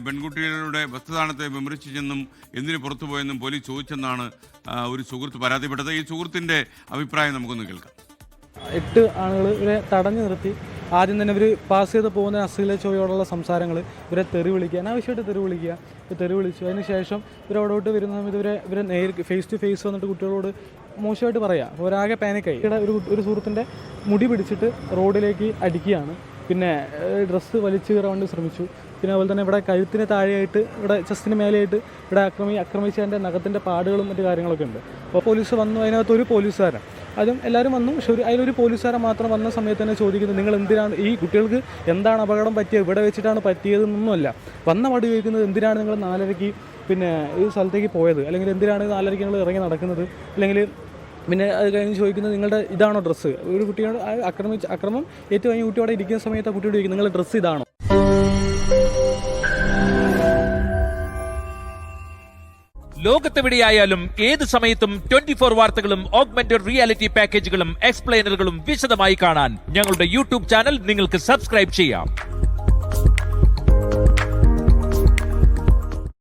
പെൺകുട്ടികളുടെ വസ്ത്രദാനത്തെ വിമർശിച്ചെന്നും എന്തിനു പുറത്തുപോയെന്നും പോലീസ് ചോദിച്ചെന്നാണ് ഒരു സുഹൃത്ത് പരാതിപ്പെട്ടത്. ഈ സുഹൃത്തിൻ്റെ അഭിപ്രായം നമുക്കൊന്ന് കേൾക്കാം. 8 ആളുകൾ ഇവരെ തടഞ്ഞു നിർത്തി ആദ്യം തന്നെ ഇവർ പാസ് ചെയ്ത് പോകുന്ന അശ്ലീല ചോയോടുള്ള സംസാരങ്ങൾ, ഇവരെ തെറി വിളിക്കുക, അനാവശ്യമായിട്ട് തെറി വിളിക്കുക, തെറി വിളിച്ചു. അതിന് ശേഷം ഇവരവിടോട്ട് വരുന്ന സമയത്ത് ഇവരെ നേരിട്ട് ഫേസ് ടു ഫേസ് വന്നിട്ട് കുട്ടികളോട് മോശമായിട്ട് പറയാം. ഒരാകെ പാനിക്കായി. ഒരു സുഹൃത്തിൻ്റെ മുടി പിടിച്ചിട്ട് റോഡിലേക്ക് അടിക്കുകയാണ്. പിന്നെ ഡ്രസ്സ് വലിച്ചു കയറാൻ വേണ്ടി ശ്രമിച്ചു. പിന്നെ അതുപോലെ തന്നെ ഇവിടെ കഴുത്തിന് താഴെയായിട്ട്, ഇവിടെ ചെസ്റ്റിന് മേലെയായിട്ട് ഇവിടെ ആക്രമിച്ചതിൻ്റെ നഖത്തിൻ്റെ പാടുകളും മറ്റു കാര്യങ്ങളൊക്കെ ഉണ്ട്. അപ്പോൾ പോലീസ് വന്നു. അതിനകത്ത് ഒരു പോലീസുകാരൻ, അതും എല്ലാവരും വന്നു. പക്ഷേ അതിലൊരു പോലീസുകാരൻ മാത്രം വന്ന സമയത്ത് തന്നെ ചോദിക്കുന്നത്, നിങ്ങൾ എന്തിനാണ് ഈ കുട്ടികൾക്ക് എന്താണ് അപകടം പറ്റിയത്, ഇവിടെ വെച്ചിട്ടാണ് പറ്റിയതെന്നൊന്നുമല്ല. വന്ന പാട് ചോദിക്കുന്നത്, എന്തിനാണ് നിങ്ങൾ 4:30 പിന്നെ ഈ സ്ഥലത്തേക്ക് പോയത്, അല്ലെങ്കിൽ എന്തിനാണ് 4:30 നിങ്ങൾ ഇറങ്ങി നടക്കുന്നത്, അല്ലെങ്കിൽ പിന്നെ അത് കഴിഞ്ഞ് ചോദിക്കുന്നത്, നിങ്ങളുടെ ഇതാണോ ഡ്രസ്സ്. ഒരു കുട്ടിയോട് അക്രമം ഏറ്റവും കഴിഞ്ഞ കുട്ടി അവിടെ ഇരിക്കുന്ന സമയത്ത് ആ കുട്ടിയോട് ചോദിക്കുന്നത്, നിങ്ങളുടെ ഡ്രസ്സ് ഇതാണോ. ലോകത്തെവിടെയായാലും ഏത് സമയത്തും 24 വാർത്തകളും ഓഗ്മെന്റഡ് റിയാലിറ്റി പാക്കേജുകളും എക്സ്പ്ലെയിനറുകളും വിശദമായി കാണാൻ ഞങ്ങളുടെ യൂട്യൂബ് ചാനൽ നിങ്ങൾക്ക് സബ്സ്ക്രൈബ് ചെയ്യാം.